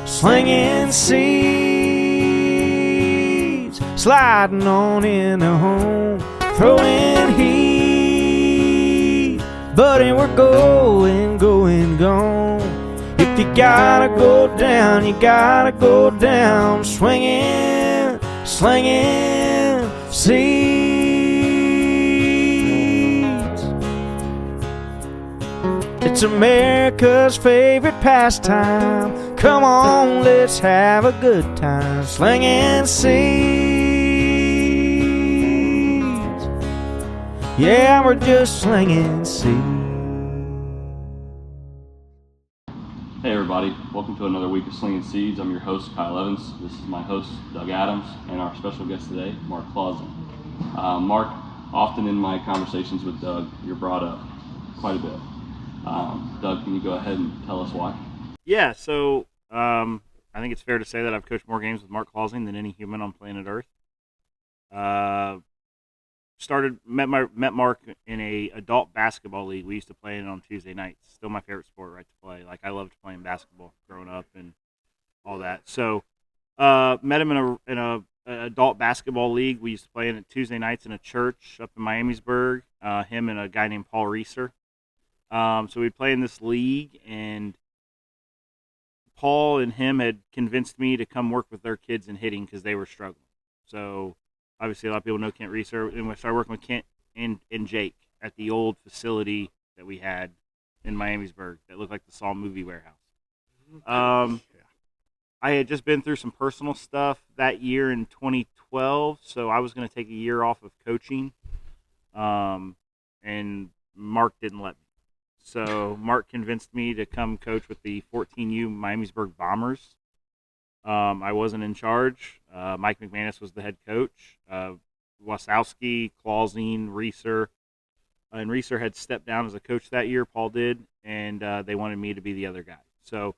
Slinging seeds, sliding on into home, throwing heat, buddy, we're going, gone. If you gotta go down, you gotta go down, swinging, slinging seeds. It's America's favorite pastime. Come on, let's have a good time, slinging seeds. Yeah, we're just slinging seeds. Hey everybody, welcome to another week of Slinging Seeds. I'm your host, Kyle Evans. This is my host, Doug Adams, and our special guest today, Mark Clausen. Mark, often in my conversations with Doug, you're brought up quite a bit. Doug, can you go ahead and tell us why? Yeah, so I think it's fair to say that I've coached more games with Mark Clausen than any human on planet Earth. Met Mark in a adult basketball league. We used to play it on Tuesday nights. Still my favorite sport, right, to play. Like, I loved playing basketball growing up and all that. So met him in a adult basketball league. We used to play in it Tuesday nights in a church up in Miamisburg. Him and a guy named Paul Reeser. So we'd play in this league, and Paul and him had convinced me to come work with their kids in hitting because they were struggling. So obviously a lot of people know Kent Reeser, and we started working with Kent and Jake at the old facility that we had in Miamisburg that looked like the Saw movie warehouse. I had just been through some personal stuff that year in 2012, so I was going to take a year off of coaching, and Mark didn't let me. So Mark convinced me to come coach with the 14U Miamisburg Bombers. I wasn't in charge. Mike McManus was the head coach. Wasowski, Clausen, Reeser. And Reeser had stepped down as a coach that year, Paul did, and they wanted me to be the other guy. So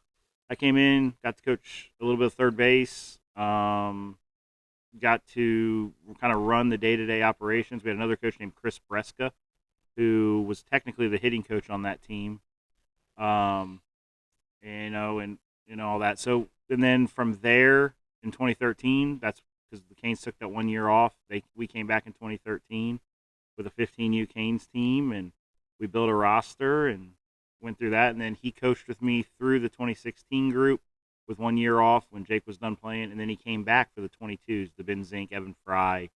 I came in, got to coach a little bit of third base, got to kind of run the day-to-day operations. We had another coach named Chris Breska, who was technically the hitting coach on that team, and all that. So, and then from there in 2013, that's because the Canes took that 1 year off. We came back in 2013 with a 15U Canes team, and we built a roster and went through that. And then he coached with me through the 2016 group with 1 year off when Jake was done playing, and then he came back for the 22s, the Ben Zink, Evan Fry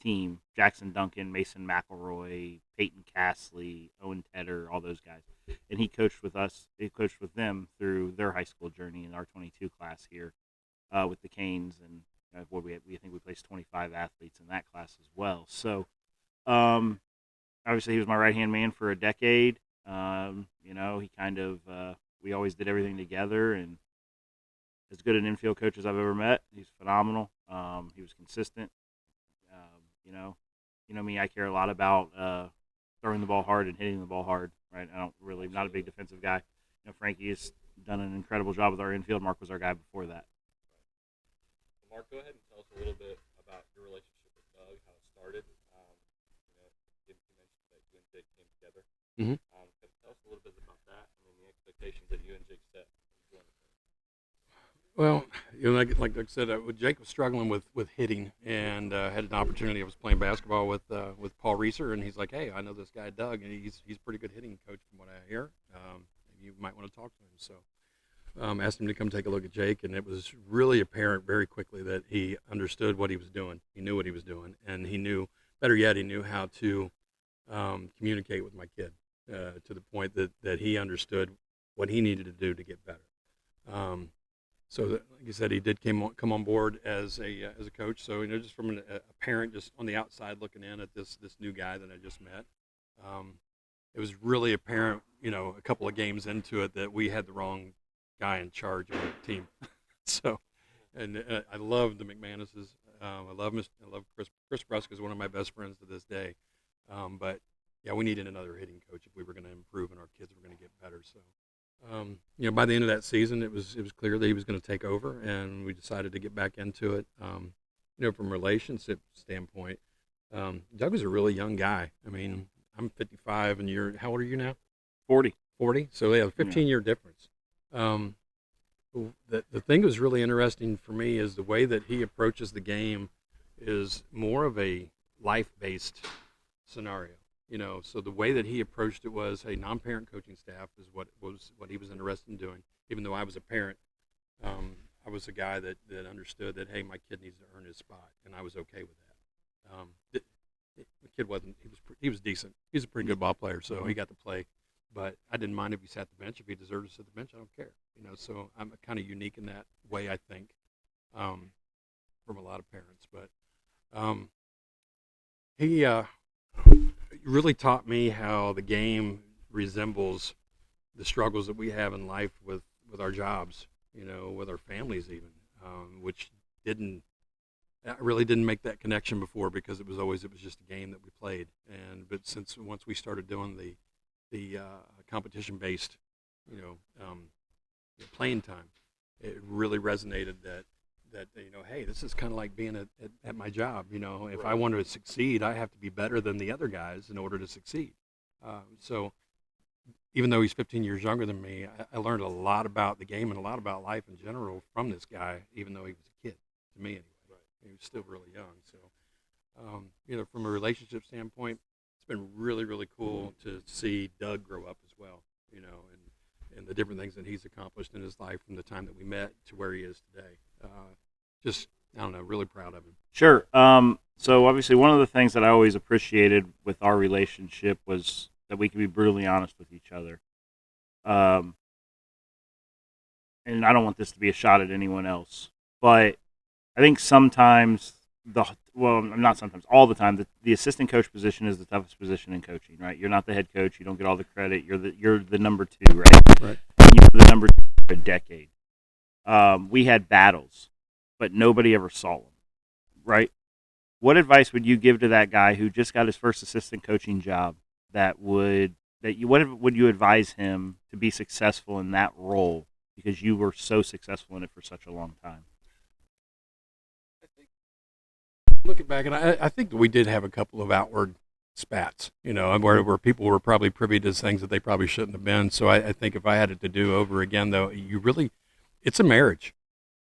team, Jackson Duncan, Mason McElroy, Peyton Castley, Owen Tedder, all those guys. And he coached with us. He coached with them through their high school journey in our 22 class here with the Canes. And we think we placed 25 athletes in that class as well. So obviously he was my right-hand man for a decade. He kind of we always did everything together, and as good an infield coach as I've ever met. He's phenomenal. He was consistent. You know me, I care a lot about throwing the ball hard and hitting the ball hard, right? Not a big defensive guy. Frankie has done an incredible job with our infield. Mark was our guy before that. Well, Mark, go ahead and tell us a little bit about your relationship with Doug, how it started. You mentioned that you and Jake came together. Mm-hmm. Tell us a little bit about that and the expectations that you and Jake set. Well, like I said, Jake was struggling with hitting, and had an opportunity. I was playing basketball with Paul Reeser, and he's like, "Hey, I know this guy Doug, and he's a pretty good hitting coach from what I hear. You might want to talk to him." So asked him to come take a look at Jake, and it was really apparent very quickly that he understood what he was doing. He knew what he was doing, and he knew, better yet, he knew how to communicate with my kid to the point that he understood what he needed to do to get better. So, like you said, he did come on board as a coach. So, just from a parent, just on the outside looking in at this new guy that I just met, it was really apparent, a couple of games into it, that we had the wrong guy in charge of the team. So, and I love the McManuses. I love Chris Breska is one of my best friends to this day. But yeah, we needed another hitting coach if we were going to improve and our kids were going to get better. So. By the end of that season, it was clear that he was going to take over, and we decided to get back into it. From a relationship standpoint, Doug was a really young guy. I mean, I'm 55, and how old are you now? 40. 40. So yeah, 15-year difference. The thing that was really interesting for me is the way that he approaches the game is more of a life-based scenario. So the way that he approached it was, hey, non-parent coaching staff is what he was interested in doing. Even though I was a parent, I was a guy that understood that, hey, my kid needs to earn his spot, and I was okay with that. The kid wasn't. He was decent. He's a pretty good ball player, so he got to play. But I didn't mind if he sat the bench. If he deserved to sit the bench, I don't care. So I'm kind of unique in that way, I think, from a lot of parents. But he really taught me how the game resembles the struggles that we have in life with our jobs, with our families even, which I really didn't make that connection before because it was just a game that we played. But once we started doing the competition-based, playing time, it really resonated that hey, this is kind of like being at my job. If I want to succeed, I have to be better than the other guys in order to succeed. So even though he's 15 years younger than me, I learned a lot about the game and a lot about life in general from this guy, even though he was a kid to me anyway. Right. He was still really young. So, from a relationship standpoint, it's been really, really cool to see Doug grow up as well, and the different things that he's accomplished in his life from the time that we met to where he is today. I don't know, really proud of him. Sure. So obviously one of the things that I always appreciated with our relationship was that we could be brutally honest with each other. And I don't want this to be a shot at anyone else, but I think sometimes not sometimes, all the time, the assistant coach position is the toughest position in coaching, right? You're not the head coach. You don't get all the credit. You're the number two, right? Right. And you're the number two for a decade. We had battles, but nobody ever saw them, right? What advice would you give to that guy who just got his first assistant coaching job? What would you advise him to be successful in that role because you were so successful in it for such a long time? Looking back, and I think that we did have a couple of outward spats, where people were probably privy to things that they probably shouldn't have been. So I think if I had it to do over again, though, it's a marriage.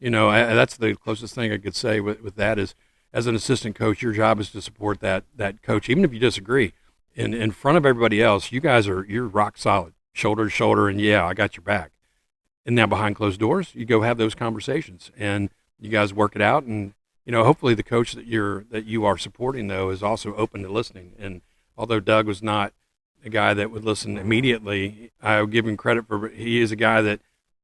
That's the closest thing I could say with that is, as an assistant coach, your job is to support that coach, even if you disagree. In front of everybody else, you're rock solid, shoulder to shoulder, and yeah, I got your back. And now behind closed doors, you go have those conversations, and you guys work it out. And hopefully the coach that you are supporting, though, is also open to listening. And although Doug was not a guy that would listen immediately, I would give him credit he is a guy that,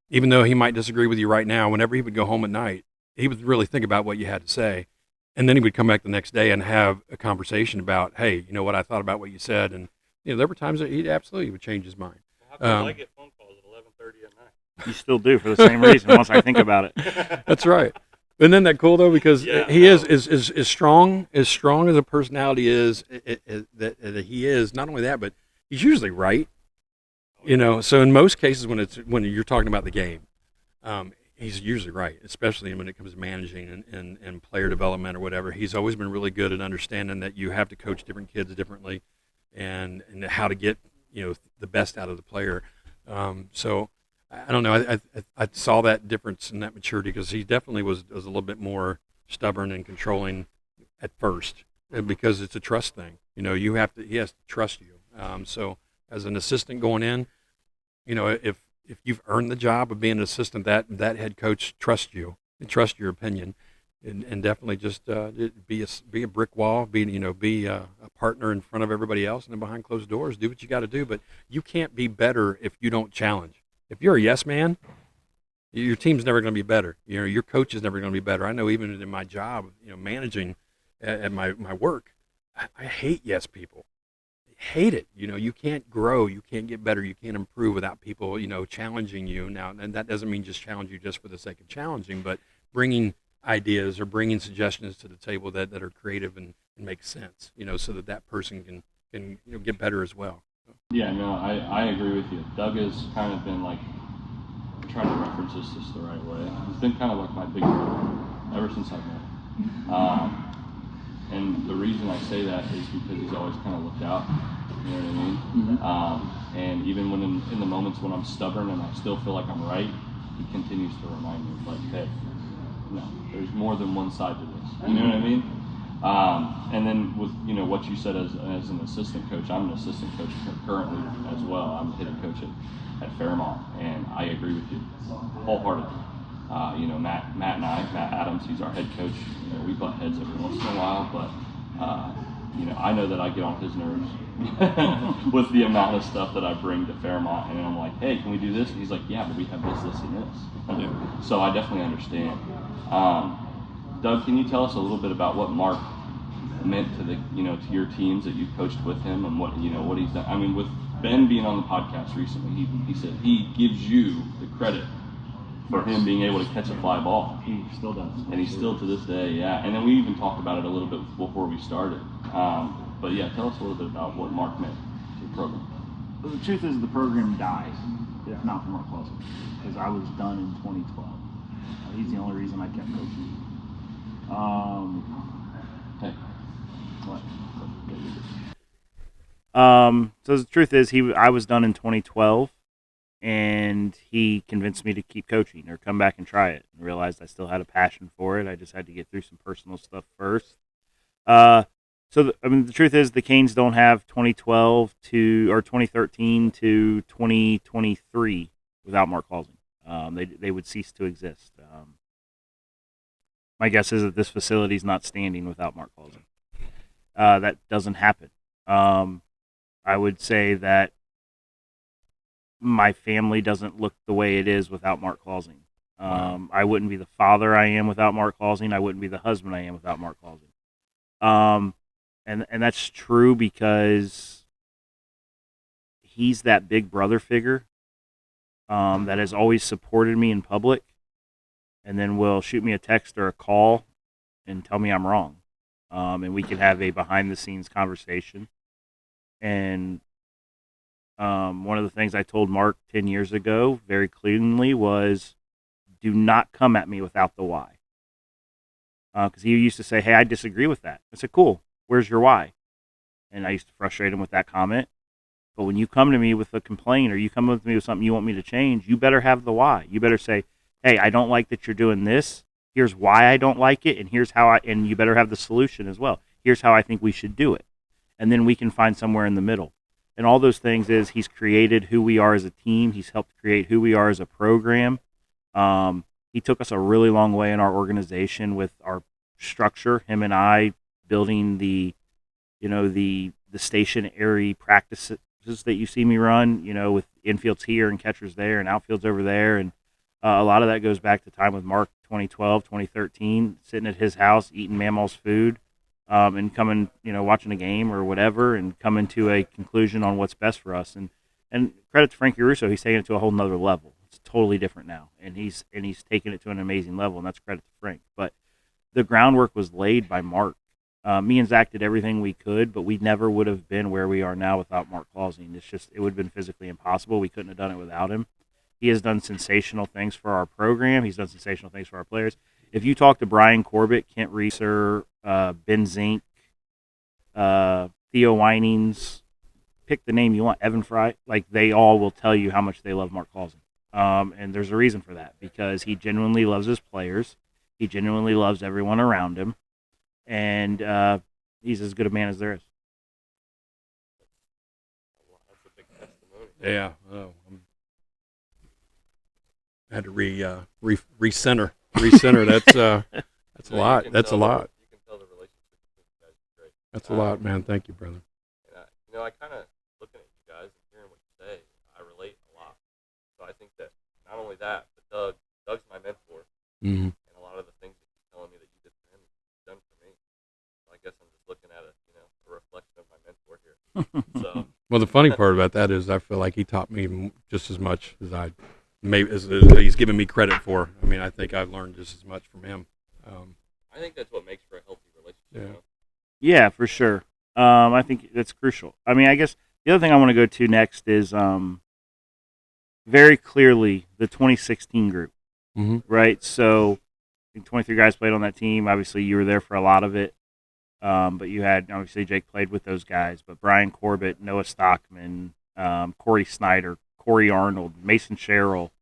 even though he might disagree with you right now, whenever he would go home at night, he would really think about what you had to say. And then he would come back the next day and have a conversation about, hey, you know what, I thought about what you said. And, there were times that he absolutely would change his mind. How come I get phone calls at 11:30 at night? You still do, for the same reason, once I think about it. That's right. Isn't that cool, though? Because he is strong as a personality is, that he is. Not only that, but he's usually right. So in most cases when you're talking about the game, he's usually right, especially when it comes to managing and player development or whatever. He's always been really good at understanding that you have to coach different kids differently and how to get, the best out of the player. So I don't know. I saw that difference in that maturity because he definitely was a little bit more stubborn and controlling at first because it's a trust thing. He has to trust you. So as an assistant going in, if you've earned the job of being an assistant, that head coach trusts you and trusts your opinion, and definitely just be a brick wall, be a partner in front of everybody else, and then behind closed doors, do what you got to do. But you can't be better if you don't challenge. If you're a yes man, your team's never going to be better. Your coach is never going to be better. I know even in my job, managing at my work, I hate yes people. Hate it. You can't grow, you can't get better, you can't improve without people, challenging you. Now, and that doesn't mean just challenge you just for the sake of challenging, but bringing ideas or bringing suggestions to the table that are creative and make sense, so that person can get better as well. Yeah, no, I agree with you. Doug has kind of been like, I'm trying to reference this the right way. He's been kind of like my big brother ever since I met him. And the reason I say that is because he's always kind of looked out. You know what I mean? Mm-hmm. And even when in the moments when I'm stubborn and I still feel like I'm right, he continues to remind me, like, hey, no, there's more than one side to this. You know what I mean? And then with what you said as an assistant coach, I'm an assistant coach currently as well. I'm a hitting coach at Fairmont, and I agree with you wholeheartedly. Matt Adams, he's our head coach. We butt heads every once in a while, but I know that I get on his nerves with the amount of stuff that I bring to Fairmont, and I'm like, hey, can we do this? And he's like, yeah, but we have this, and this. Yeah. So I definitely understand. Doug, can you tell us a little bit about what Mark meant to to your teams that you coached with him, and what he's done? I mean, with Ben being on the podcast recently, he said he gives you the credit for him being able to catch a fly ball. He still does. And he's still to this day, yeah. And then we even talked about it a little bit before we started. But yeah, tell us a little bit about what Mark meant to the program. Well, the truth is the program dies if not for Mark Clausen, because I was done in 2012. He's the only reason I kept coaching. Hey. What? So the truth is, I was done in 2012, and he convinced me to keep coaching or come back and try it. And realized I still had a passion for it. I just had to get through some personal stuff first. The truth is, the Canes don't have 2012 or 2013 to 2023 without Mark Clausen. They would cease to exist. My guess is that this facility is not standing without Mark Clausen. That doesn't happen. I would say that my family doesn't look the way it is without Mark Clausen. Wow. I wouldn't be the father I am without Mark Clausen. I wouldn't be the husband I am without Mark Clausen. And that's true because he's that big brother figure that has always supported me in public, and then will shoot me a text or a call and tell me I'm wrong. And we can have a behind-the-scenes conversation. And one of the things I told Mark 10 years ago very cleanly was, do not come at me without the why. Because he used to say, hey, I disagree with that. I said, cool, where's your why? And I used to frustrate him with that comment. But when you come to me with a complaint or you come with me with something you want me to change, you better have the why. You better say, hey, I don't like that you're doing this. Here's why I don't like it, and here's how and you better have the solution as well. Here's how I think we should do it. And then we can find somewhere in the middle. And all those things is he's created who we are as a team. He's helped create who we are as a program. He took us a really long way in our organization with our structure. Him and I building the stationary practices that you see me run, with infields here and catchers there and outfields over there. And a lot of that goes back to time with Mark 2012, 2013, sitting at his house, eating Mammal's food, and coming, watching a game or whatever, and coming to a conclusion on what's best for us. And credit to Frankie Russo, he's taking it to a whole nother level. It's totally different now, and he's taken it to an amazing level, and that's credit to Frank. But the groundwork was laid by Mark. Me and Zach did everything we could, but we never would have been where we are now without Mark Clausen. It would have been physically impossible. We couldn't have done it without him. He has done sensational things for our program. He's done sensational things for our players. If you talk to Brian Corbett, Kent Reeser, Ben Zink, Theo Winings, pick the name you want, Evan Fry, they all will tell you how much they love Mark Clausen. And there's a reason for that, because he genuinely loves his players. He genuinely loves everyone around him. And he's as good a man as there is. That's a big testimony. Yeah. Oh, I had to recenter. That's a lot. That's a lot. You can tell the relationship between you guys is great. That's a lot, man. Thank you, brother. And I kind of, looking at you guys and hearing what you say, I relate a lot. So I think that not only that, but Doug's my mentor. Mm-hmm. And a lot of the things that he's telling me that you did for him, you've done for me. So I guess I'm just looking at a reflection of my mentor here. So. Well, the funny part about that is I feel like he taught me just as much as as he's given me credit for. I mean, I think I've learned just as much from him. I think that's what makes for a healthy relationship. Yeah, for sure. I think that's crucial. I mean, I guess the other thing I want to go to next is very clearly the 2016 group, mm-hmm. right? So I think 23 guys played on that team. Obviously, you were there for a lot of it. But you had, obviously, Jake played with those guys, but Brian Corbett, Noah Stockman, Corey Snyder, Corey Arnold, Mason Sherrill,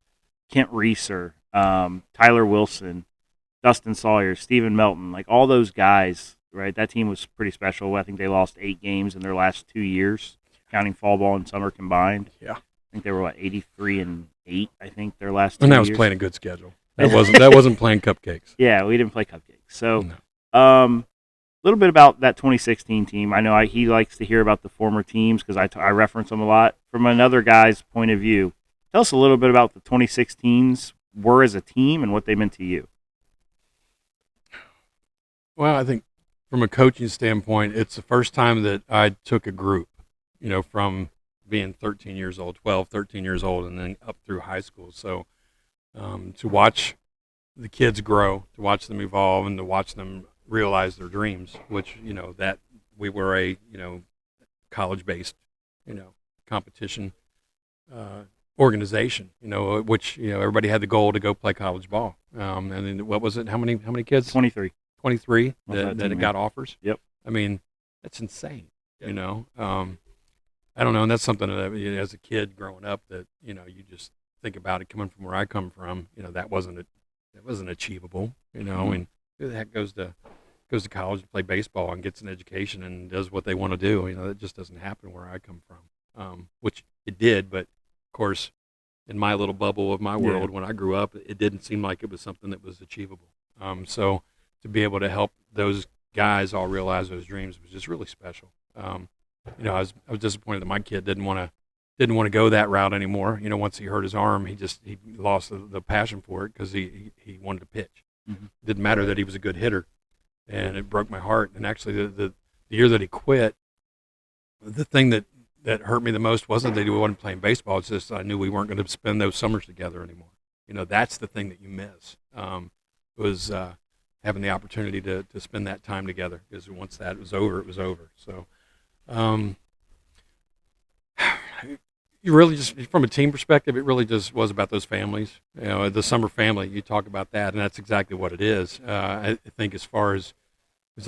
Kent Reeser, Tyler Wilson, Dustin Sawyer, Stephen Melton, like all those guys, right? That team was pretty special. I think they lost 8 games in their last 2 years, counting fall ball and summer combined. Yeah. I think they were 83-8. I think their last 2 And that years. was playing a good schedule. That wasn't playing cupcakes. Yeah, we didn't play cupcakes. So, No. little bit about that 2016 team. I know he likes to hear about the former teams because I reference them a lot. From another guy's point of view, tell us a little bit about the 2016s were as a team and what they meant to you. Well, I think from a coaching standpoint, it's the first time that I took a group, from being 13 years old, 12, 13 years old, and then up through high school. So to watch the kids grow, to watch them evolve, and to watch them realize their dreams, which, that we were a, college-based, competition organization, which, everybody had the goal to go play college ball. And then what was it? How many kids? 23. 23 Well, that got offers. Yep. I mean, that's insane. I don't know, and that's something that as a kid growing up that you just think about it coming from where I come from. That wasn't achievable. And who the heck goes to college to play baseball and gets an education and does what they want to do? That just doesn't happen where I come from. Which it did, but of course, in my little bubble of my world when I grew up, it didn't seem like it was something that was achievable. So to be able to help those guys all realize those dreams was just really special. I was disappointed that my kid didn't want to go that route anymore. Once he hurt his arm, he lost the passion for it because he wanted to pitch. Mm-hmm. It didn't matter that he was a good hitter, and it broke my heart. And actually, the year that he quit, the thing that hurt me the most wasn't that he wasn't playing baseball. It's just I knew we weren't going to spend those summers together anymore. That's the thing that you miss. Was having the opportunity to spend that time together, because once that was over, it was over. So you really just, from a team perspective, it really just was about those families. The summer family, you talk about that, and that's exactly what it is. I think as far as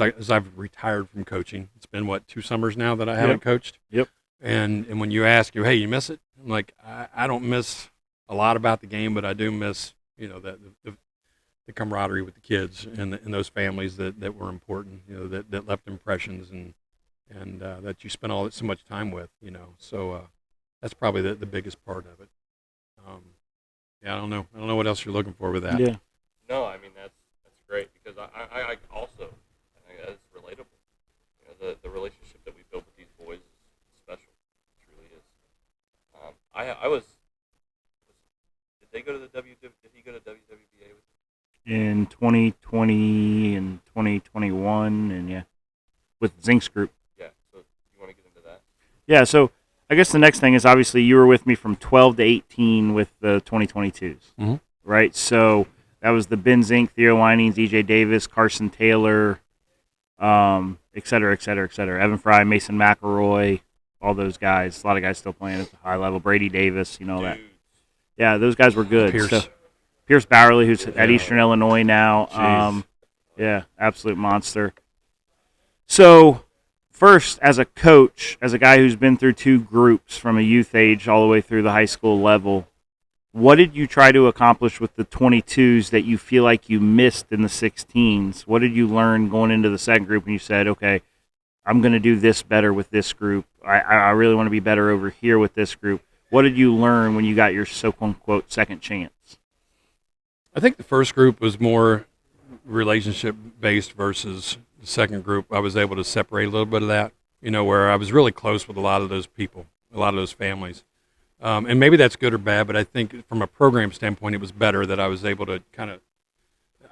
I've retired from coaching, it's been, 2 summers now that I haven't coached? Yep. And when you ask, hey, you miss it? I'm like, I don't miss a lot about the game, but I do miss, the camaraderie with the kids and those families that were important, that left impressions and that you spent so much time with, So that's probably the biggest part of it. I don't know what else you're looking for with that. Yeah. No, I mean that's great because I also I think that's relatable. The relationship that we built with these boys is special. It truly is. I was. Did they go to the Did he go to WWBA with you? In 2020 and 2021, and with Zink's group. Yeah. So you want to get into that? Yeah. So I guess the next thing is obviously you were with me from 12 to 18 with the 2022s, mm-hmm. right? So that was the Ben Zink, Theo Winings, EJ Davis, Carson Taylor, et cetera, et cetera, et cetera. Evan Fry, Mason McElroy, all those guys. A lot of guys still playing at the high level. Brady Davis, that. Yeah, those guys were good. Pierce Bowerly, who's at Eastern Illinois now. Absolute monster. So, first, as a coach, as a guy who's been through 2 groups from a youth age all the way through the high school level, what did you try to accomplish with the 22s that you feel like you missed in the 16s? What did you learn going into the second group when you said, okay, I'm going to do this better with this group. I really want to be better over here with this group. What did you learn when you got your so-quote second chance? I think the first group was more relationship-based versus the second group. I was able to separate a little bit of that, where I was really close with a lot of those people, a lot of those families. And maybe that's good or bad, but I think from a program standpoint, it was better that I was able to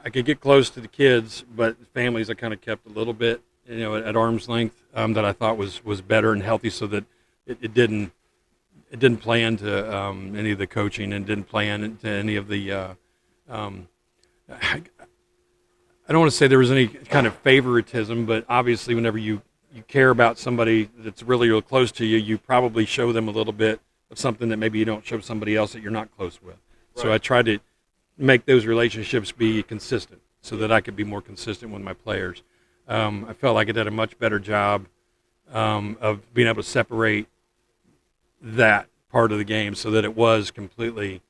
I could get close to the kids, but families I kind of kept a little bit, at arm's length, that I thought was better and healthy, so that it didn't play into any of the coaching and didn't play into any of the. I don't want to say there was any kind of favoritism, but obviously, whenever you care about somebody that's really real close to you, you probably show them a little bit of something that maybe you don't show somebody else that you're not close with. Right. So I tried to make those relationships be consistent so that I could be more consistent with my players. I felt like I did a much better job of being able to separate that part of the game so that it was completely.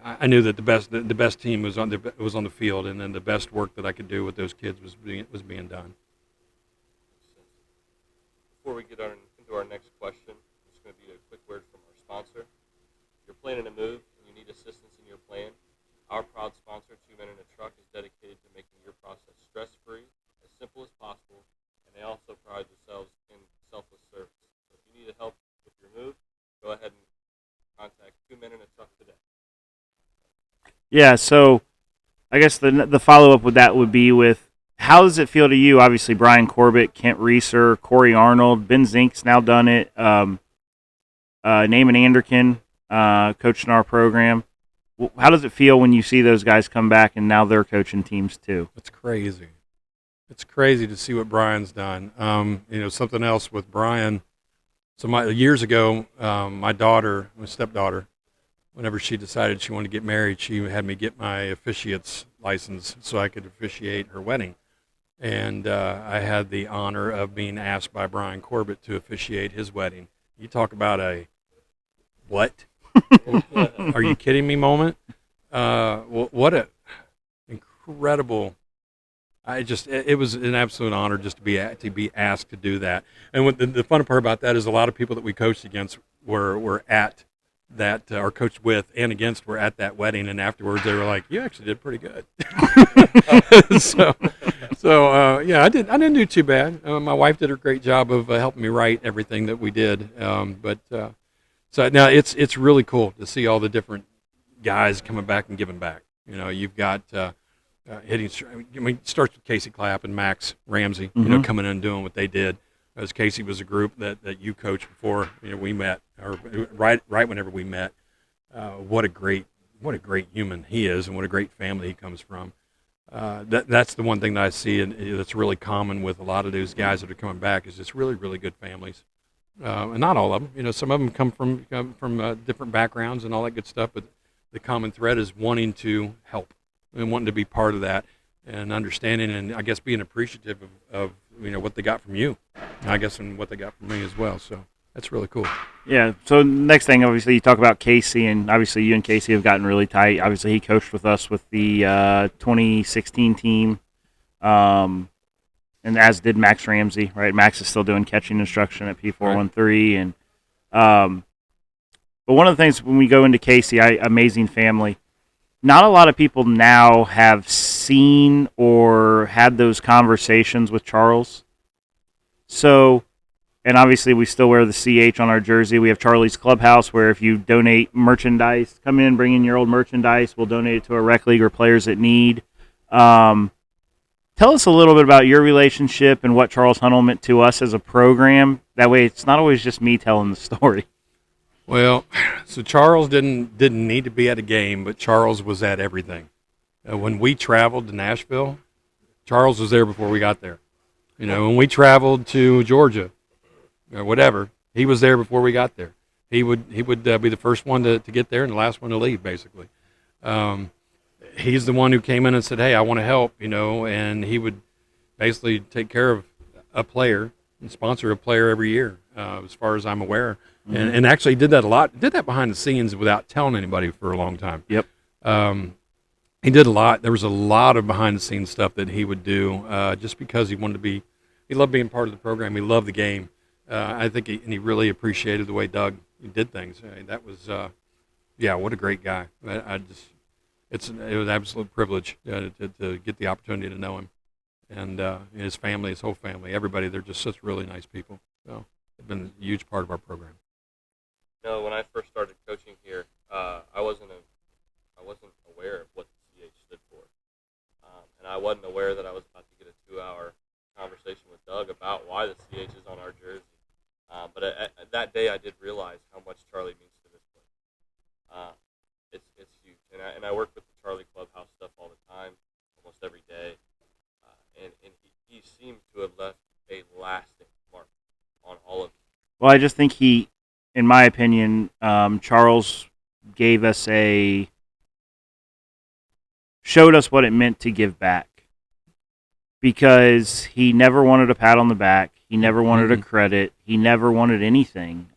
I knew that the best team was on the field, and then the best work that I could do with those kids was being done. Before we get into our next question, it's going to be a quick word from our sponsor. If you're planning a move and you need assistance in your plan, our proud sponsor, 2 Men in a Truck, is dedicated to making your process stress-free, as simple as possible, and they also pride themselves in selfless service. So if you need help with your move, go ahead and contact 2 Men in a Truck today. Yeah, so I guess the follow-up with that would be with, how does it feel to you? Obviously, Brian Corbett, Kent Reeser, Corey Arnold, Ben Zink's now done it, Naaman Anderkin coaching our program. How does it feel when you see those guys come back and now they're coaching teams too? It's crazy. It's crazy to see what Brian's done. Something else with Brian. So years ago, my stepdaughter, whenever she decided she wanted to get married, she had me get my officiate's license so I could officiate her wedding. And I had the honor of being asked by Brian Corbett to officiate his wedding. You talk about a what? Are you kidding me moment? What a incredible! It was an absolute honor just to be asked to do that. And what the fun part about that is a lot of people that we coached against were at that, or coached with and against, were at that wedding, and afterwards they were like, "You actually did pretty good." I didn't do too bad. My wife did a great job of helping me write everything that we did. So now it's really cool to see all the different guys coming back and giving back. You've got hitting. It starts with Casey Clapp and Max Ramsey. Mm-hmm. Coming in and doing what they did. As Casey was a group that you coached before we met, or right whenever we met. What a great human he is, and what a great family he comes from. That's the one thing that I see, and that's really common with a lot of those guys that are coming back, is just really, really good families. And not all of them. Some of them come from different backgrounds and all that good stuff, but the common thread is wanting to help and wanting to be part of that, and understanding, and I guess being appreciative of what they got from you, I guess, and what they got from me as well. So that's really cool. Yeah. So next thing, obviously, you talk about Casey, and obviously you and Casey have gotten really tight. Obviously, he coached with us with the 2016 team, and as did Max Ramsey. Right, Max is still doing catching instruction at P413, and but one of the things when we go into Casey, amazing family. Not a lot of people now have seen or had those conversations with Charles. So, and obviously we still wear the CH on our jersey. We have Charlie's Clubhouse, where if you donate merchandise, come in, bring in your old merchandise. We'll donate it to a rec league or players that need. Tell us a little bit about your relationship and what Charles Hunnell meant to us as a program. That way it's not always just me telling the story. Well, so Charles didn't need to be at a game, but Charles was at everything. When we traveled to Nashville, Charles was there before we got there. When we traveled to Georgia, or whatever, he was there before we got there. He would be the first one to get there and the last one to leave, basically. He's the one who came in and said, "Hey, I want to help," and he would basically take care of a player and sponsor a player every year, as far as I'm aware. Mm-hmm. And actually did that a lot. Did that behind the scenes without telling anybody for a long time. Yep. He did a lot. There was a lot of behind the scenes stuff that he would do, just because he loved being part of the program. He loved the game. I think he really appreciated the way Doug did things. That was, what a great guy. It was an absolute privilege to get the opportunity to know him, and his family, his whole family, everybody. They're just such really nice people. So they've been a huge part of our program. When I first started coaching here, I wasn't aware of what the CH stood for, and I wasn't aware that I was about to get a 2-hour conversation with Doug about why the CH is on our jersey. But that day, I did realize how much Charlie means to this place. It's huge, and I work with the Charlie Clubhouse stuff all the time, almost every day, and he seemed to have left a lasting mark on all of you. Well, I just think in my opinion, Charles showed us what it meant to give back. because he never wanted a pat on the back. He never wanted a credit. He never wanted anything.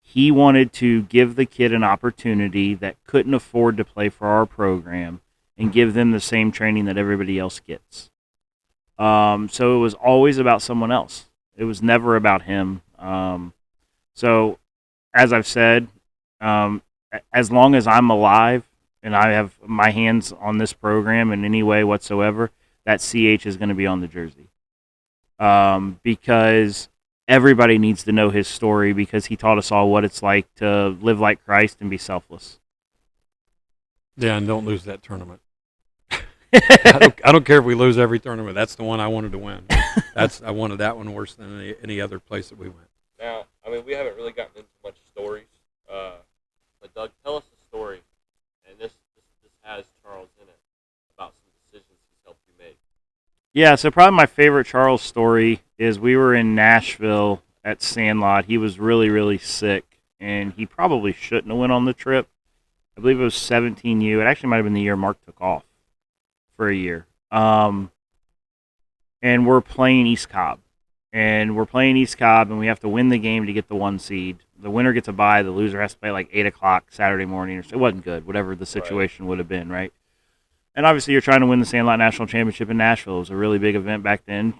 He wanted to give the kid an opportunity that couldn't afford to play for our program and give them the same training that everybody else gets. So it was always about someone else. It was never about him. So, as I've said, as long as I'm alive and I have my hands on this program in any way whatsoever, that CH is going to be on the jersey. Because everybody needs to know his story, because he taught us all what it's like to live like Christ and be selfless. Yeah, and don't lose that tournament. I don't care if we lose every tournament. That's the one I wanted to win. I wanted that one worse than any other place that we went. Now, I mean, we haven't really gotten into much stories, but Doug, tell us a story, and this has Charles in it, about some decisions he's helped you make. Yeah, so probably my favorite Charles story is we were in Nashville at Sandlot. He was really, really sick, and he probably shouldn't have went on the trip. I believe it was 17U. It actually might have been the year Mark took off for a year. And we're playing East Cobb. And we have to win the game to get the 1 seed. The winner gets a bye. The loser has to play like 8 o'clock Saturday morning. It wasn't good, whatever the situation would have been, right? And obviously you're trying to win the Sandlot National Championship in Nashville. It was a really big event back then.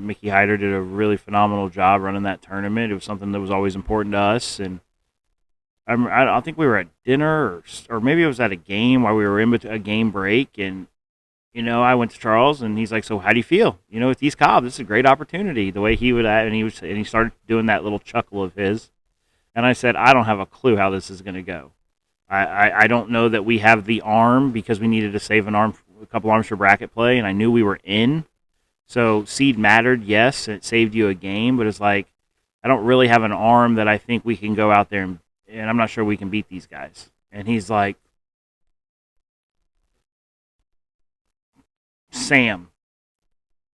Mickey Hyder did a really phenomenal job running that tournament. It was something that was always important to us. And I think we were at dinner or maybe it was at a game while we were in a game break. And, I went to Charles and he's like, so how do you feel? With East Cobb, this is a great opportunity. The way he would, and he started doing that little chuckle of his. And I said, I don't have a clue how this is going to go. I don't know that we have the arm, because we needed to save a couple arms for bracket play, and I knew we were in. So seed mattered, yes, and it saved you a game, but it's like, I don't really have an arm that I think we can go out there and I'm not sure we can beat these guys. And he's like, Sam.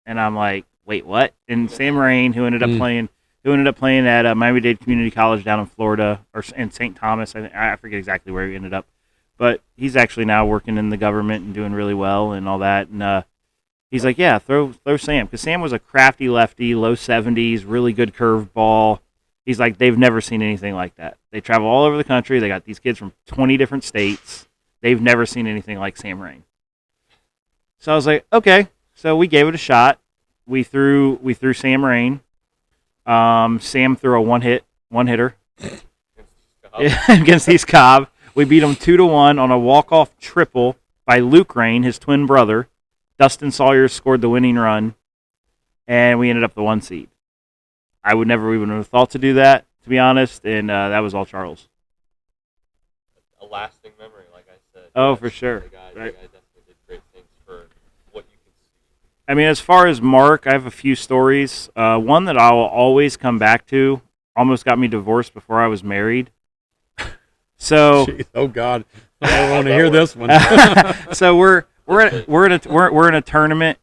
And I'm like, wait, what? And Sam Rain, who ended up playing at Miami-Dade Community College down in Florida, or in St. Thomas. I forget exactly where he ended up, but he's actually now working in the government and doing really well and all that. And he's like, yeah, throw Sam, because Sam was a crafty lefty, low 70s, really good curve ball. He's like, they've never seen anything like that. They travel all over the country. They got these kids from 20 different states. They've never seen anything like Sam Rain. So I was like, okay. So we gave it a shot. We threw Sam Rain. Sam threw a one-hitter against East Cobb. We beat him 2-1 on a walk-off triple by Luke Rain, his twin brother. Dustin Sawyer scored the winning run, and we ended up the 1 seed. I would never even have thought to do that, to be honest, and that was all Charles. A lasting memory, like I said. Oh, for sure. The guy Right. definitely did great things for what you can see. I mean, as far as Mark, I have a few stories. One that I will always come back to almost got me divorced before I was married. So, Jeez, oh God, I don't want to hear this one. so we're in a tournament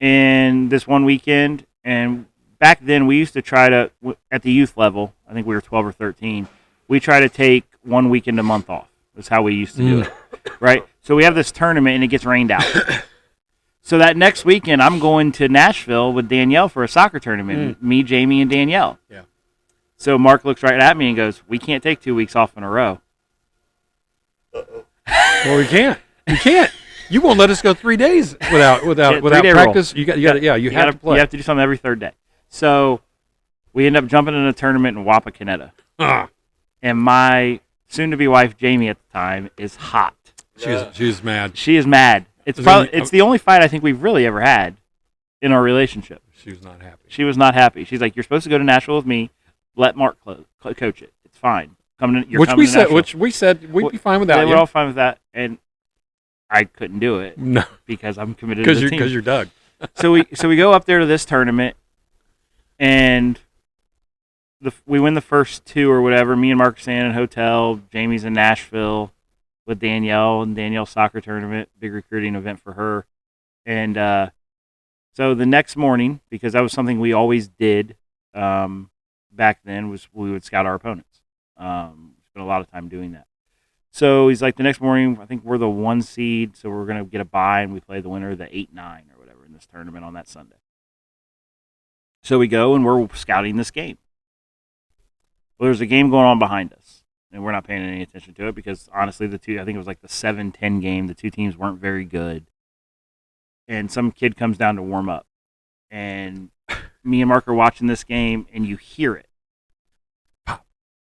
in this one weekend, and back then we used to try to, at the youth level, I think we were 12 or 13, we try to take 1 weekend a month off. That's how we used to do it, right? So we have this tournament, and it gets rained out. So that next weekend, I'm going to Nashville with Danielle for a soccer tournament. Me, Jamie, and Danielle. Yeah. So Mark looks right at me and goes, "We can't take 2 weeks off in a row." Well, we can't. You can't. You won't let us go 3 days without 3-day practice. rule. You have to play. You have to do something every third day. So we end up jumping in a tournament in Wapakoneta. And my soon-to-be wife, Jamie, at the time, is hot. She's mad. She is mad. It's the only fight I think we've really ever had in our relationship. She was not happy. She was not happy. She's like, "You're supposed to go to Nashville with me. Let Mark coach it. It's fine. Which we said we'd be fine with that. They were all fine with that, and I couldn't do it. No, because I'm committed to the team. Because you're Doug. so we go up there to this tournament, and we win the first 2 or whatever. Me and Mark are staying in a hotel. Jamie's in Nashville with Danielle, and Danielle's soccer tournament, big recruiting event for her. And so the next morning, because that was something we always did back then, was we would scout our opponents. Spent a lot of time doing that. So he's like, the next morning, I think we're the 1 seed, so we're going to get a bye, and we play the winner of the 8-9 or whatever. this tournament on that Sunday. So we go and we're scouting this game. Well, there's a game going on behind us, and we're not paying any attention to it because, honestly, I think it was like the 7-10 game. The two teams weren't very good. And some kid comes down to warm up. And me and Mark are watching this game, and you hear it.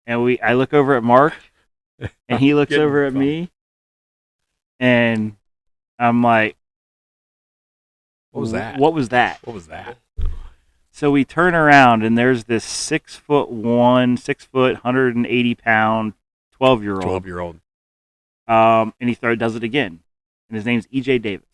And I look over at Mark, and he looks over at me, and I'm like, What was that? What was that? What was that? So we turn around, and there's this 6'1", 180-pound, 12-year-old. 12-year-old. And he does it again, and his name's E.J. Davis.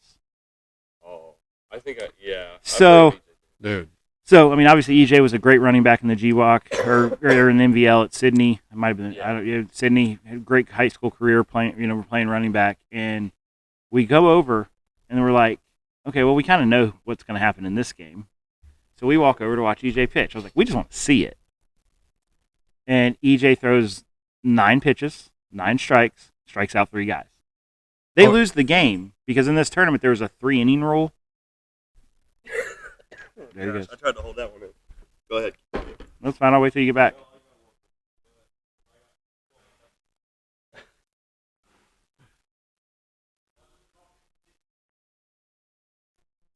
Oh, I think yeah. So, dude. So I mean, obviously EJ was a great running back in the GWAC or in NVL at Sydney. It might have been Sydney. Had a great high school career playing. We're playing running back, and we go over, and we're like, okay, well, we kind of know what's going to happen in this game. So we walk over to watch EJ pitch. I was like, we just want to see it. And EJ throws 9 pitches, 9 strikes, strikes out 3 guys. They lose the game because in this tournament there was a 3-inning rule. There he goes. I tried to hold that one in. Go ahead. That's fine. I'll wait till you get back.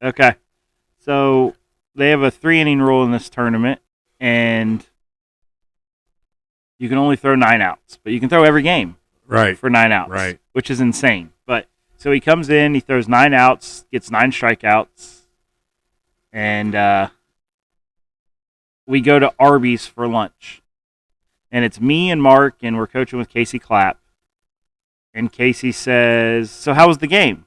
Okay. So they have a 3-inning rule in this tournament, and you can only throw 9 outs, but you can throw every game for 9 outs, right? Which is insane. But so he comes in, he throws 9 outs, gets 9 strikeouts, and we go to Arby's for lunch. And it's me and Mark, and we're coaching with Casey Clapp. And Casey says, "So how was the game?"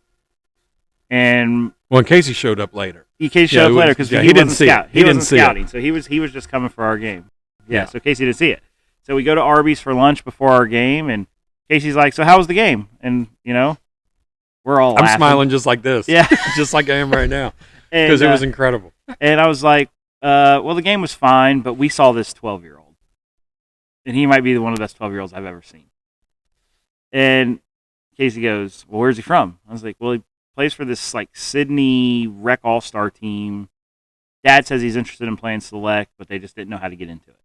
And Casey showed up later. Casey showed up later because he didn't see it. He wasn't scouting, so he was just coming for our game. Yeah, so Casey didn't see it. So we go to Arby's for lunch before our game, and Casey's like, "So how was the game?" And we're all laughing. Smiling just like this. Yeah, just like I am right now because it was incredible. And I was like, "Well, the game was fine, but we saw this 12-year-old, and he might be one of the best 12-year-olds I've ever seen." And Casey goes, "Well, where's he from?" I was like, "Well, he plays for this Sydney Rec All-Star team. Dad says he's interested in playing select, but they just didn't know how to get into it."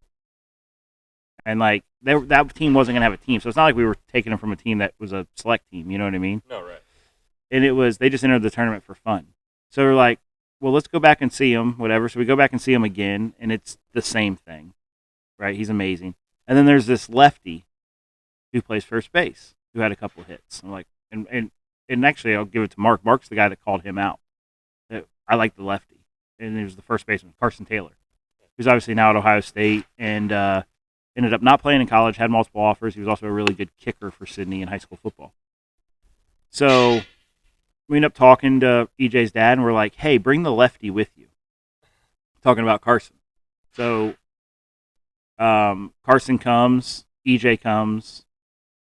And that team wasn't gonna have a team, so it's not like we were taking him from a team that was a select team. You know what I mean? No, right. And they just entered the tournament for fun. So we're like, well, let's go back and see him, whatever. So we go back and see him again, and it's the same thing, right? He's amazing. And then there's this lefty who plays first base who had a couple of hits. I'm like, and actually, I'll give it to Mark. Mark's the guy that called him out. I like the lefty, and he was the first baseman, Carson Taylor, who's obviously now at Ohio State and ended up not playing in college, had multiple offers. He was also a really good kicker for Sydney in high school football. So we end up talking to EJ's dad, and we're like, hey, bring the lefty with you. Talking about Carson. So Carson comes, EJ comes,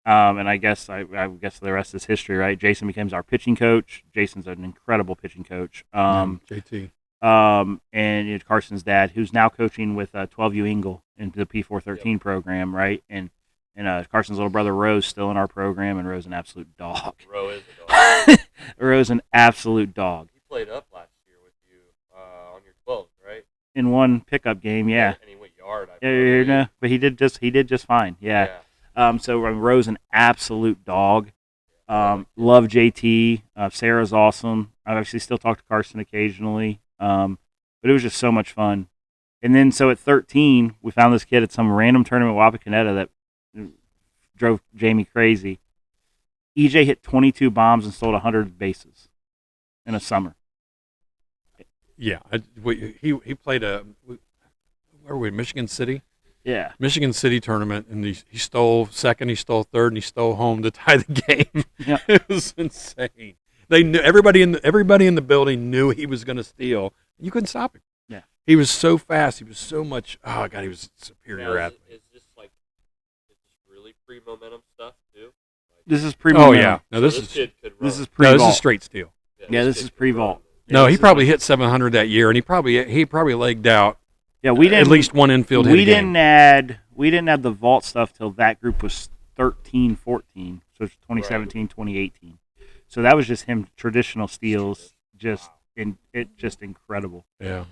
and I guess the rest is history, right? Jason becomes our pitching coach. Jason's an incredible pitching coach. JT. And Carson's dad, who's now coaching with 12U Engle into the P413 program, right? And Carson's little brother Rose still in our program, and Rose an absolute dog. Rose is a dog. Rose an absolute dog. He played up last year with you on your 12s, right? In one pickup game, yeah. And he went yard. But he did just fine, yeah. So Rose an absolute dog. Love JT. Sarah's awesome. I actually still talk to Carson occasionally. But it was just so much fun. And then so at 13, we found this kid at some random tournament in Wapakoneta that drove Jamie crazy. EJ hit 22 bombs and stole 100 bases in a summer. Yeah, he played where were we? Michigan City. Yeah, Michigan City tournament, and he stole second, he stole third, and he stole home to tie the game. Yeah. It was insane. They knew everybody in the building knew he was going to steal. You couldn't stop him. Yeah, he was so fast. He was so much. Oh God, he was a superior athlete. It's just really pre-momentum stuff too. This is pre-momentum. Oh yeah, no, this is pre-vault. this is straight steal. Yeah, this is pre-vault. No, he probably hit 700 that year, and he probably legged out. Yeah, we didn't at least one infield hit. We didn't add the vault stuff till that group was 13, 14, so it's 2017, 2018. So that was just him traditional steals, just just incredible. Yeah.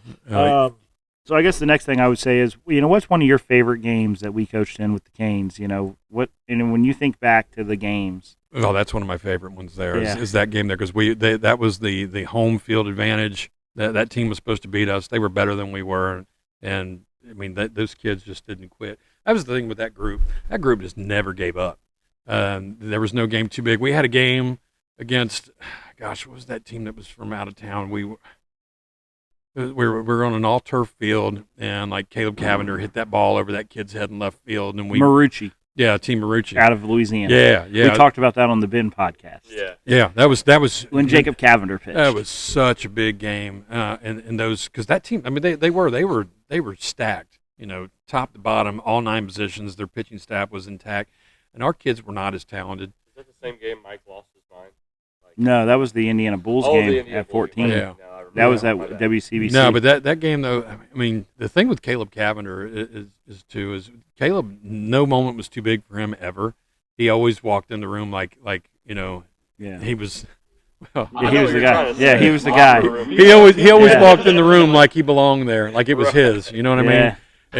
So I guess the next thing I would say is, what's one of your favorite games that we coached in with the Canes? When you think back to the games. Oh, that's one of my favorite ones. There Yeah. is that game there because that was the home field advantage. That team was supposed to beat us. They were better than we were, and I mean those kids just didn't quit. That was the thing with that group. That group just never gave up. There was no game too big. We had a game against, gosh, what was that team that was from out of town? We were on an all turf field, and like Caleb Cavender hit that ball over that kid's head in left field, and Marucci. Yeah, Team Marucci Out of Louisiana. Yeah. We talked about that on the Ben podcast. Yeah. That was when Jacob Cavender pitched. That was such a big game, and those because that team. I mean, they were stacked. Top to bottom, all 9 positions. Their pitching staff was intact, and our kids were not as talented. Is that the same game Mike lost his mind? No, that was the Indiana Bulls game at 14. Yeah. That was at WCBC. No, but that game though, I mean, the thing with Caleb Cavender is Caleb. No moment was too big for him ever. He always walked in the room like Yeah. he was. Well, he was the guy. Yeah, he was the guy. He always walked in the room like he belonged there, like it was his. You know what I mean?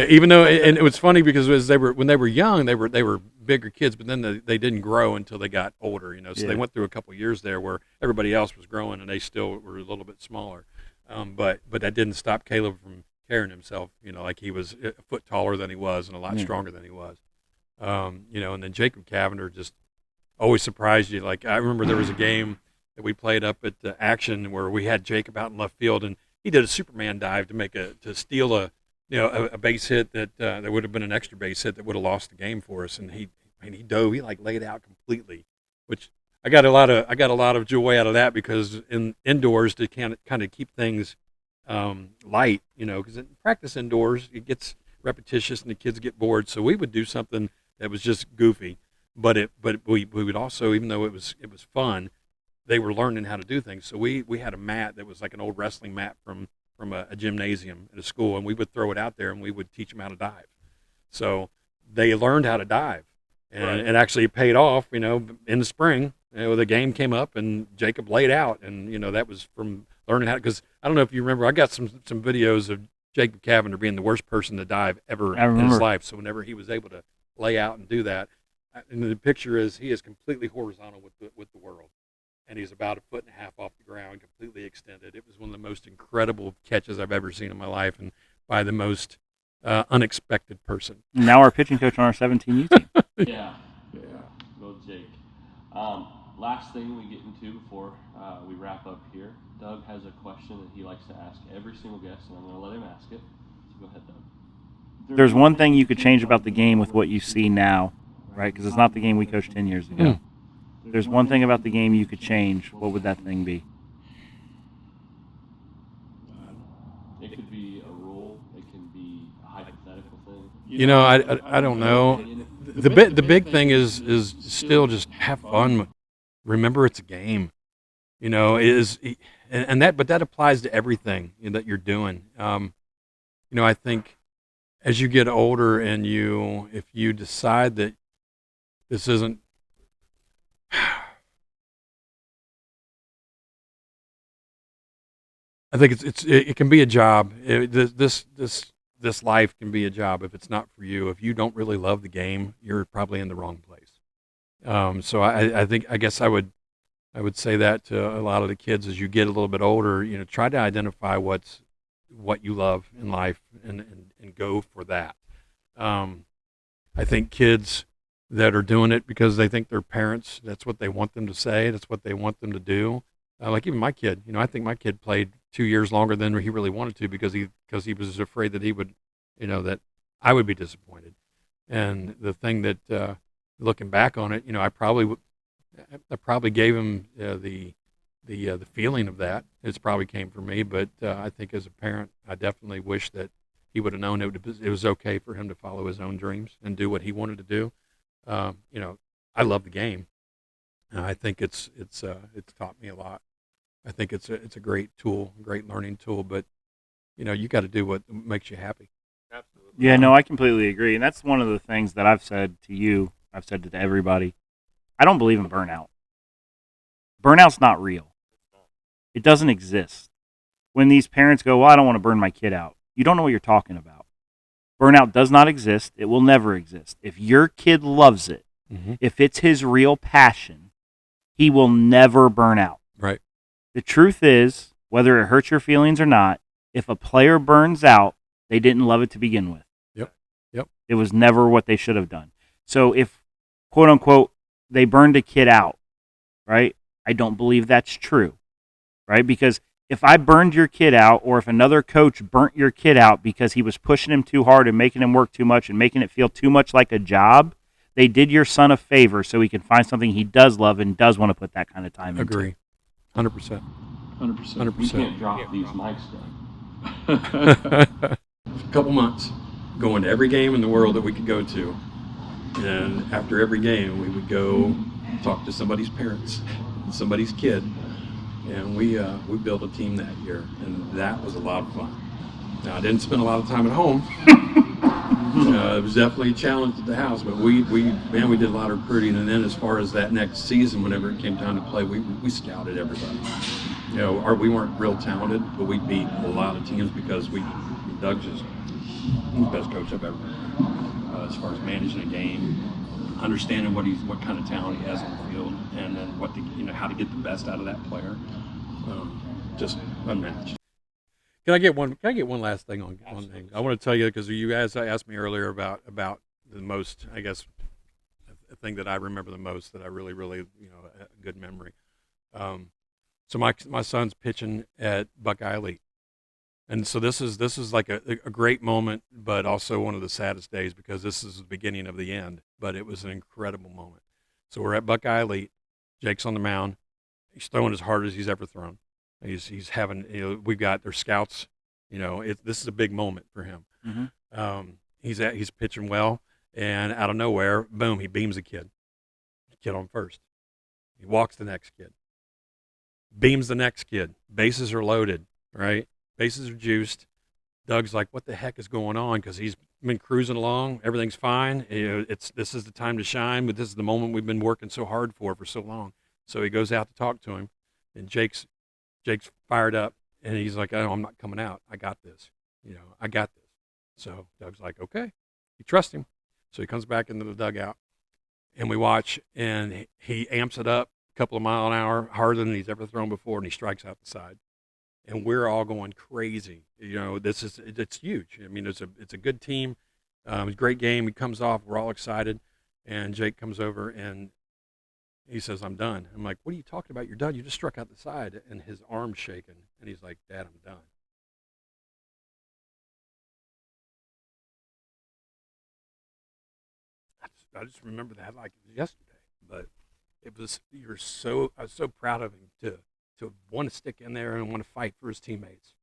Even though, and it was funny because when they were young, they were bigger kids, but then they didn't grow until they got older. So they went through a couple of years there where everybody else was growing and they still were a little bit smaller. But that didn't stop Caleb from carrying himself. Like he was a foot taller than he was and a lot stronger than he was. And then Jacob Cavender just always surprised you. Like I remember there was a game that we played up at Action where we had Jacob out in left field and he did a Superman dive to steal a base hit that would have been an extra base hit that would have lost the game for us. And he dove, he like laid out completely, which I got a lot of joy out of that because indoors to kind of keep things light, because in practice indoors it gets repetitious and the kids get bored. So we would do something that was just goofy, but we would also, even though it was fun, they were learning how to do things. So we had a mat that was like an old wrestling mat from a gymnasium at a school, and we would throw it out there and we would teach them how to dive. So they learned how to dive, and it actually paid off. In the spring, the game came up and Jacob laid out, and that was from learning how. Because I don't know if you remember, I got some videos of Jacob Cavender being the worst person to dive ever in his life. So whenever he was able to lay out and do that, and the picture is he is completely horizontal with the world. And he's about 1.5 feet off the ground, completely extended. It was one of the most incredible catches I've ever seen in my life, and by the most unexpected person. Now our pitching coach on our 17U team. Yeah. Go Jake. Last thing we get into before we wrap up here, Doug has a question that he likes to ask every single guest, and I'm going to let him ask it. So go ahead, Doug. There's one thing you could change about the game with what you see now, right? Because it's not the game we coached 10 years ago. There's one thing about the game you could change. What would that thing be? It could be a rule. It can be a hypothetical thing. I don't know. The big thing is still just have fun. Remember, it's a game. But that applies to everything that you're doing. I think as you get older and if you decide that this isn't. I think it can be a job. This life can be a job if it's not for you. If you don't really love the game, you're probably in the wrong place. So I guess I would say that to a lot of the kids as you get a little bit older. Try to identify what you love in life and go for that. I think kids that are doing it because they think their parents, that's what they want them to say, that's what they want them to do. Like even my kid, I think my kid played 2 years longer than he really wanted to because he was afraid that he would, that I would be disappointed. And the thing that, looking back on it, I probably gave him the feeling of that. It's probably came from me, but I think as a parent, I definitely wish that he would have known it was okay for him to follow his own dreams and do what he wanted to do. I love the game. I think it's taught me a lot. I think it's a great tool, great learning tool, but you got to do what makes you happy. Absolutely. Yeah, no, I completely agree. And that's one of the things that I've said to you, I've said to everybody. I don't believe in burnout. Burnout's not real. It doesn't exist. when these parents go, well, I don't want to burn my kid out. You don't know what you're talking about. Burnout does not exist. It will never exist. If your kid loves it, if it's his real passion, he will never burn out. Right. The truth is, whether it hurts your feelings or not, if a player burns out, they didn't love it to begin with. Yep. It was never what they should have done. So if, quote unquote, they burned a kid out, right? I don't believe that's true, right? Because if I burned your kid out, or if another coach burnt your kid out because he was pushing him too hard and making him work too much and making it feel too much like a job, they did your son a favor so he can find something he does love and does want to put that kind of time into. Agree. 100%. 100%. You can't drop these mics, A couple months going to every game in the world that we could go to, and after every game we would go talk to somebody's parents, somebody's kid, and we built a team that year, and that was a lot of fun. Now I didn't spend a lot of time at home. It was definitely a challenge at the house, but we did a lot of recruiting, and then as far as that next season, whenever it came time to play, we scouted everybody. You know, we weren't real talented, but we beat a lot of teams because Doug's just the best coach I've ever been. As far as managing a game, understanding what kind of talent he has on the field, and then how to get the best out of that player. Just unmatched. Can I get one last thing on one thing? I want to tell you, because you guys asked me earlier about the most, I guess, the thing that I remember the most, that I really a good memory. So my son's pitching at Buckeye Elite, and so this is like a great moment, but also one of the saddest days, because this is the beginning of the end. But it was an incredible moment. So we're at Buckeye Elite. Jake's on the mound. He's throwing as hard as he's ever thrown. He's having, we've got their scouts. This is a big moment for him. Mm-hmm. He's pitching well, and out of nowhere, boom, he beams a kid on first. He walks the next kid, beams the next kid. Bases are loaded, right? Bases are juiced. Doug's like, what the heck is going on? Because he's been cruising along, everything's fine. This is the time to shine, but this is the moment we've been working so hard for so long. So he goes out to talk to him, and Jake's fired up, and he's like, oh, I'm not coming out. I got this. I got this. So Doug's like, okay. You trust him. So he comes back into the dugout, and we watch, and he amps it up a couple of miles an hour, harder than he's ever thrown before, and he strikes out the side. And we're all going crazy. It's huge. I mean, it's a good team. It's a great game. He comes off. We're all excited. And Jake comes over, and he says, I'm done. I'm like, what are you talking about? You're done. You just struck out the side. And his arm's shaking. And he's like, Dad, I'm done. I just remember that like it was yesterday. But I was so proud of him to want to stick in there and want to fight for his teammates.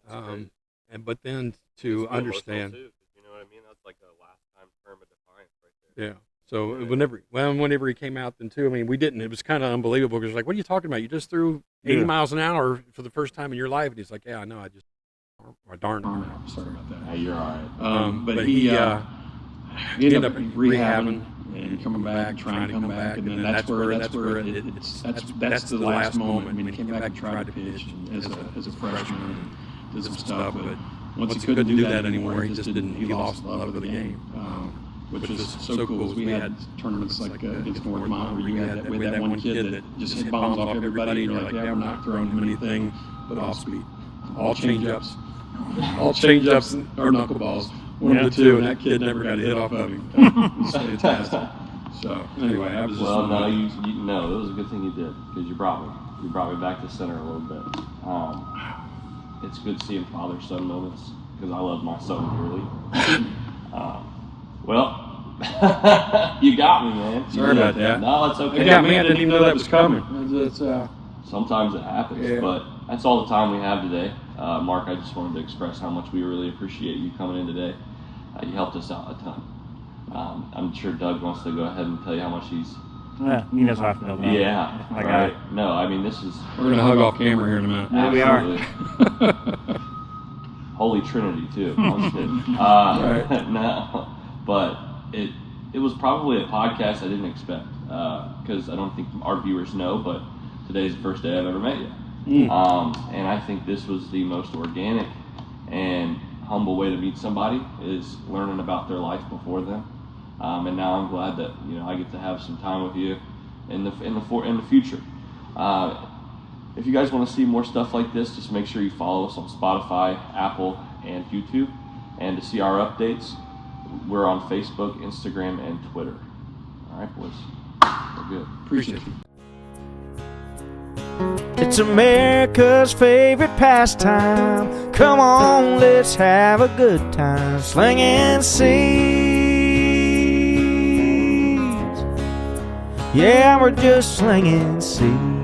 But then to understand. Too, you know what I mean? That's like a last time term of defiance right there. Yeah. So whenever he came out then too, I mean, we didn't. It was kind of unbelievable, because like, what are you talking about? You just threw 80 miles an hour for the first time in your life. And he's like, yeah, I know. I just, darn. Sorry about that. Hey, you're all right. But he ended up rehabbing and coming back, trying to come back, and then that's the last moment. I mean, he came back and tried to pitch as a freshman, did some stuff, but once he couldn't do that anymore, he just didn't. He lost the love of the game. Which was so cool. We had tournaments like against Northmont, where we had that one kid that just hit bombs off everybody, and you're like, yeah, I'm not throwing him anything but off speed. All change-ups or knuckleballs. One of the two, and that kid never got a hit off of him. It's fantastic. So anyway, I was just no, it was a good thing you did, because you brought me back to center a little bit. It's good seeing father-son moments, because I love my son dearly. Well, you got me, man. Sorry about that. No, it's okay. Yeah, man, I didn't even know that was coming. Sometimes it happens, but that's all the time we have today. Mark, I just wanted to express how much we really appreciate you coming in today. You helped us out a ton. I'm sure Doug wants to go ahead and tell you how much he's... Yeah, he knows how I feel about it. Yeah, I got it. No, I mean, this is... We're going to hug off camera here in a minute. Yeah, we are. Holy Trinity, too. I'm just kidding. Right. No, but it was probably a podcast I didn't expect, because I don't think our viewers know, but today's the first day I've ever met you. And I think this was the most organic and humble way to meet somebody, is learning about their life before them. And now I'm glad that I get to have some time with you in the future. If you guys want to see more stuff like this, just make sure you follow us on Spotify, Apple, and YouTube. And to see our updates, we're on Facebook, Instagram, and Twitter. All right, boys. We're good. Appreciate you. It's America's favorite pastime. Come on, let's have a good time. Slinging seeds. Yeah, we're just slinging seeds.